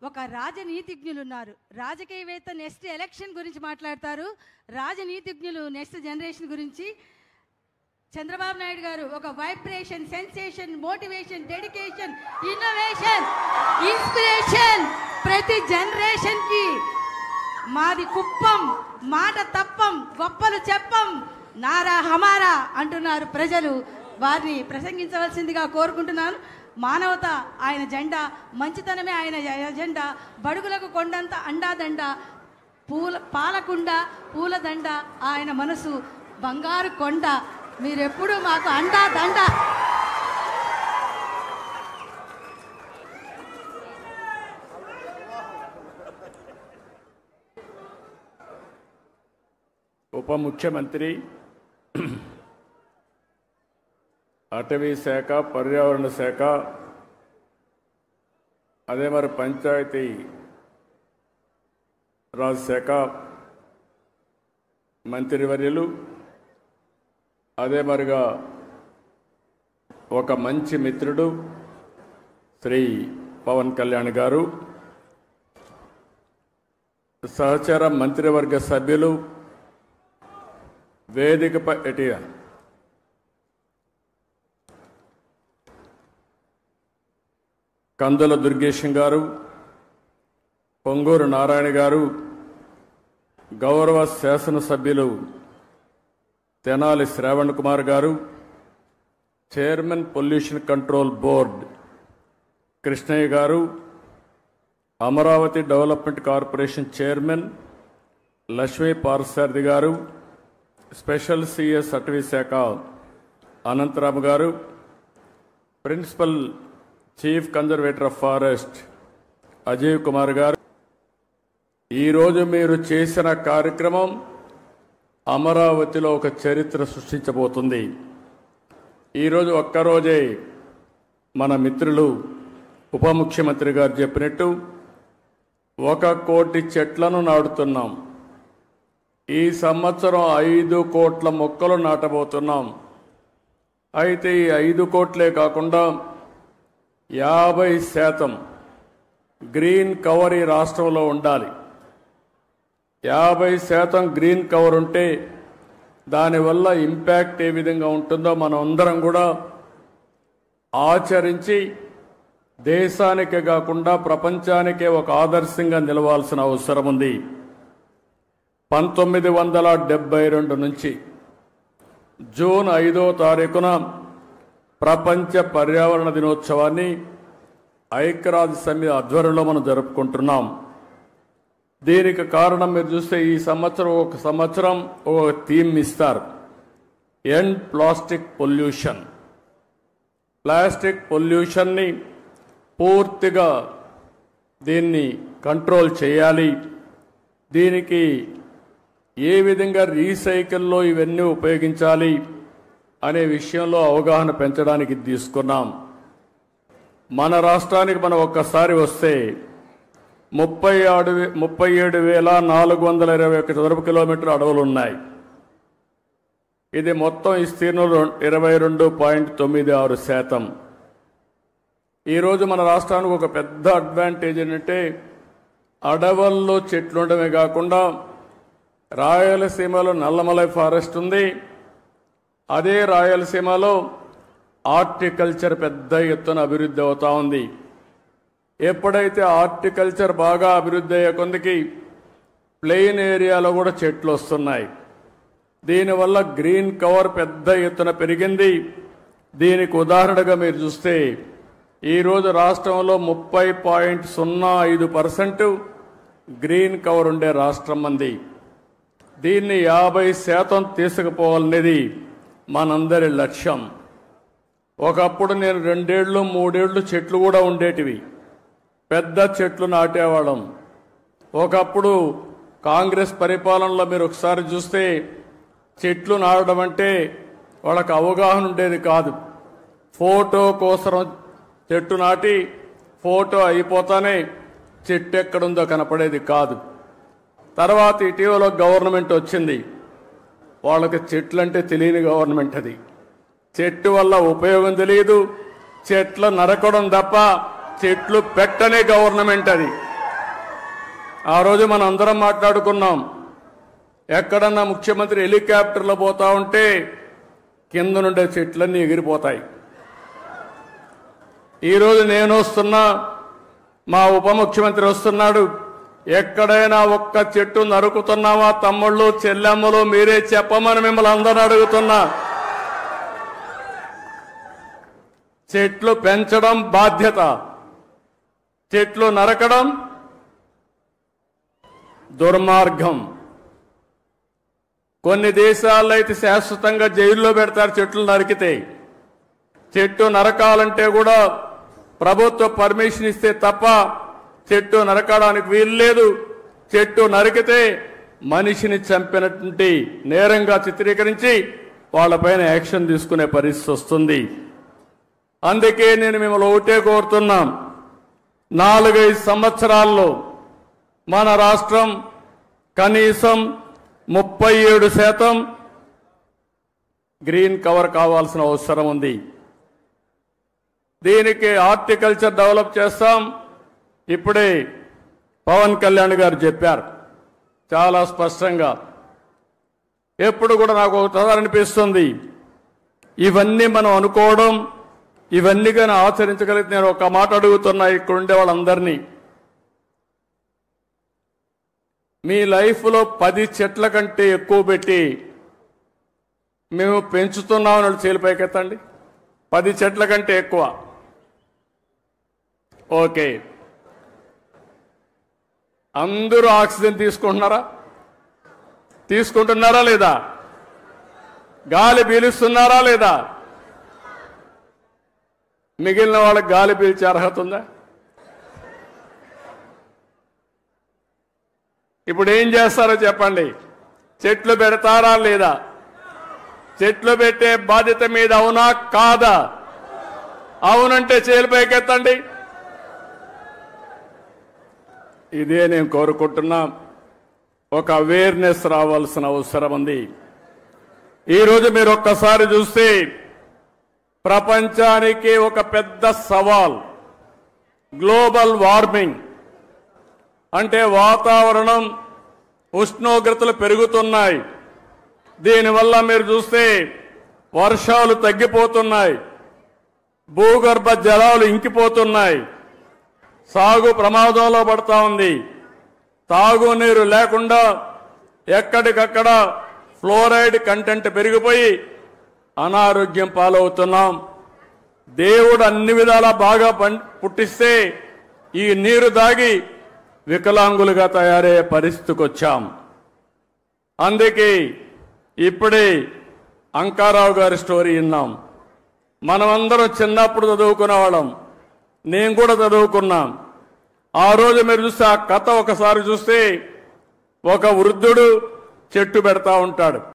ఒక రాజనీతిజ్ఞులు ఉన్నారు. రాజకీయవేత్త next election గురించి మాట్లాడతారు. రాజనీతిజ్ఞులు నెక్స్ట్ జనరేషన్ గురించి. చంద్రబాబు నాయుడు గారు ఒక vibration, sensation, motivation, dedication, innovation, inspiration ప్రతి జనరేషన్కి. మాది కుప్పం, మాట తప్పం, గొప్పలు చెప్పం, నారా హమారా అంటున్నారు ప్రజలు. వారిని ప్రసంగించవలసిందిగా కోరుకుంటున్నాను. మానవత ఆయన జెండా, మంచితనమే ఆయన ఎజెండా, బడుగులకు కొండంత అండాదండ, పాలకుండ పూలదండ ఆయన మనసు బంగారు కొండ. మీరెప్పుడు మాకు అండా దండ. ఉప ముఖ్యమంత్రి, అటవీ శాఖ, పర్యావరణ శాఖ, అదే మరి పంచాయతీ రాజ్ శాఖ మంత్రివర్యులు, అదే మరిగా ఒక మంచి మిత్రుడు శ్రీ పవన్ కళ్యాణ్ గారు, సహచర మంత్రివర్గ సభ్యులు, వేదికపై కందుల దుర్గేశం గారు, పొంగూరు నారాయణ గారు, గౌరవ శాసనసభ్యులు తెనాలి శ్రావణ్ కుమార్ గారు, chairman pollution control board Krishnaiah గారు, Amaravati development corporation chairman Lakshmi Parthasarathi గారు, స్పెషల్ సిఎస్ అటవీ శాఖ అనంతరాము గారు, principal chief conservator of forest Ajay Kumar గారు. ఈరోజు మీరు చేసిన కార్యక్రమం అమరావతిలో ఒక చరిత్ర సృష్టించబోతుంది. ఈరోజు ఒక్కరోజే మన మిత్రులు ఉప ముఖ్యమంత్రి గారు చెప్పినట్టు 1 కోటి చెట్లను నాటుతున్నాం. ఈ సంవత్సరం 5 కోట్ల మొక్కలు నాటబోతున్నాం. అయితే ఈ 5 కోట్లే కాకుండా 50% గ్రీన్ కవర్ ఈ రాష్ట్రంలో ఉండాలి. 50% గ్రీన్ కవర్ ఉంటే దానివల్ల ఇంపాక్ట్ ఏ విధంగా ఉంటుందో మనం అందరం కూడా ఆచరించి దేశానికే కాకుండా ప్రపంచానికే ఒక ఆదర్శంగా నిలవాల్సిన అవసరం ఉంది. 1972 నుంచి జూన్ 5వ తారీఖున ప్రపంచ పర్యావరణ దినోత్సవాన్ని ఐక్యరాజ్య సమితి ఆధ్వర్యంలో మనం జరుపుకుంటున్నాం. దీనికి కారణం మీరు చూస్తే ఈ సంవత్సరం ఒక సంవత్సరం ఒక థీమ్ ఇస్తారు, ఎండ్ ప్లాస్టిక్ పొల్యూషన్. ప్లాస్టిక్ పొల్యూషన్ని పూర్తిగా దీన్ని కంట్రోల్ చేయాలి. దీనికి ఏ విధంగా రీసైకిల్లో ఇవన్నీ ఉపయోగించాలి అనే విషయంలో అవగాహన పెంచడానికి తీసుకున్నాం. మన రాష్ట్రానికి మనం ఒక్కసారి వస్తే 37,421 చదరపు కిలోమీటర్ల అడవులు ఉన్నాయి. ఇది మొత్తం విస్తీర్ణంలో 22.96%. ఈరోజు మన రాష్ట్రానికి ఒక పెద్ద అడ్వాంటేజ్ ఏంటంటే అడవుల్లో చెట్లు ఉండడమే కాకుండా రాయలసీమలో నల్లమలై ఫారెస్ట్ ఉంది. అదే రాయలసీమలో హార్టికల్చర్ పెద్ద ఎత్తున అభివృద్ధి అవుతా ఉంది. ఎప్పుడైతే హార్టికల్చర్ బాగా అభివృద్ధి అయ్యే కొందికి ప్లెయిన్ ఏరియాలో కూడా చెట్లు వస్తున్నాయి. దీనివల్ల గ్రీన్ కవర్ పెద్ద ఎత్తున పెరిగింది. దీనికి ఉదాహరణగా మీరు చూస్తే ఈరోజు రాష్ట్రంలో 30.05% గ్రీన్ కవర్ ఉండే రాష్ట్రం మంది. దీన్ని 50% తీసుకుపోవాలనేది మనందరి లక్ష్యం. ఒకప్పుడు నేను 2 ఏళ్ళు 3 ఏళ్ళు చెట్లు కూడా ఉండేటివి, పెద్ద చెట్లు నాటేవాళ్ళం. ఒకప్పుడు కాంగ్రెస్ పరిపాలనలో మీరు ఒకసారి చూస్తే చెట్లు నాటడం అంటే వాళ్ళకి అవగాహన ఉండేది కాదు. ఫోటో కోసం చెట్టు నాటి ఫోటో అయిపోతానే చెట్టు ఎక్కడుందో కనపడేది కాదు. తర్వాత ఇటీవల గవర్నమెంట్ వచ్చింది, వాళ్ళకి చెట్లంటే తెలియని గవర్నమెంట్ అది. చెట్టు వల్ల ఉపయోగం తెలియదు, చెట్లు నరకడం తప్ప చెట్లు పెట్టనే గవర్నమెంట్ అది. ఆ రోజు మనం అందరం మాట్లాడుకున్నాం. ఎక్కడన్నా ముఖ్యమంత్రి హెలికాప్టర్లో పోతా ఉంటే కింద నుండే చెట్లన్నీ ఎగిరిపోతాయి. ఈరోజు నేను వస్తున్నా, మా ఉప ముఖ్యమంత్రి వస్తున్నాడు. ఎక్కడైనా ఒక్క చెట్టు నరుకుతున్నావా తమ్ముళ్ళు చెల్లెమ్మలు మీరే చెప్పమని మిమ్మల్ని అందరూ అడుగుతున్నా. చెట్లు పెంచడం బాధ్యత, చెట్లు నరకడం దుర్మార్గం. కొన్ని దేశాల్లో అయితే శాశ్వతంగా జైల్లో పెడతారు చెట్లు నరికితే. చెట్టు నరకాలంటే కూడా ప్రభుత్వ పర్మిషన్ ఇస్తే తప్ప చెట్టు నరకడానికి వీల్లేదు. చెట్టు నరికితే మనిషిని చంపినటువంటి నేరంగా చిత్రీకరించి వాళ్ళపైన యాక్షన్ తీసుకునే పరిస్థితి వస్తుంది. అందుకే నేను మిమ్మల్ని ఒకటే కోరుతున్నాం, 4-5 సంవత్సరాల్లో మన రాష్ట్రం కనీసం 37% గ్రీన్ కవర్ కావాల్సిన అవసరం ఉంది. దీనికి హార్టికల్చర్ డెవలప్ చేస్తాం. ఇప్పుడే పవన్ కళ్యాణ్ గారు చెప్పారు చాలా స్పష్టంగా. ఎప్పుడు కూడా నాకు ఒకసారి అనిపిస్తుంది, ఇవన్నీ మనం అనుకోవడం, ఇవన్నీ కానీ ఆచరించగలిగితే నేను ఒక మాట అడుగుతున్నా ఇక్కడ ఉండే వాళ్ళందరినీ, మీ లైఫ్లో 10 చెట్ల కంటే ఎక్కువ పెట్టి మేము పెంచుతున్నామని వాళ్ళు చేలిపైకెత్తండి. 10 చెట్ల కంటే ఎక్కువ. ఓకే, అందరూ ఆక్సిజన్ తీసుకుంటున్నారా లేదా? గాలి పీలుస్తున్నారా లేదా? మిగిలిన వాళ్ళకి గాలి పీల్చే అర్హత ఉందా? ఇప్పుడు ఏం చేస్తారో చెప్పండి. చెట్లు పెడతారా లేదా? చెట్లు పెట్టే బాధ్యత మీద అవునా కాదా? అవునంటే చేలిపైకెత్తండి. ఇదే నేను కోరుకుంటున్నా. ఒక అవేర్నెస్ రావాల్సిన అవసరం ఉంది. ఈరోజు మీరు ఒక్కసారి చూస్తే ప్రపంచానికి ఒక పెద్ద సవాల్ గ్లోబల్ వార్మింగ్. అంటే వాతావరణం ఉష్ణోగ్రతలు పెరుగుతున్నాయి. దీనివల్ల మీరు చూస్తే వర్షాలు తగ్గిపోతున్నాయి, భూగర్భ జలాలు ఇంకిపోతున్నాయి, సాగు ప్రమాదంలో పడతా ఉంది. తాగునీరు లేకుండా ఎక్కడికక్కడ ఫ్లోరైడ్ కంటెంట్ పెరిగిపోయి అనారోగ్యం పాలవుతున్నాం. దేవుడు అన్ని విధాలా బాగా పుట్టిస్తే ఈ నీరు దాగి వికలాంగులుగా తయారయ్యే పరిస్థితికి వచ్చాం. అందుకే ఇప్పుడే అంకారావు గారి స్టోరీ విన్నాం. మనమందరం చిన్నప్పుడు చదువుకునే వాళ్ళం, నేను కూడా చదువుకున్నాం. ఆ రోజు మీరు చూస్తే ఆ కథ ఒకసారి చూస్తే ఒక వృద్ధుడు చెట్టు పెడతా ఉంటాడు.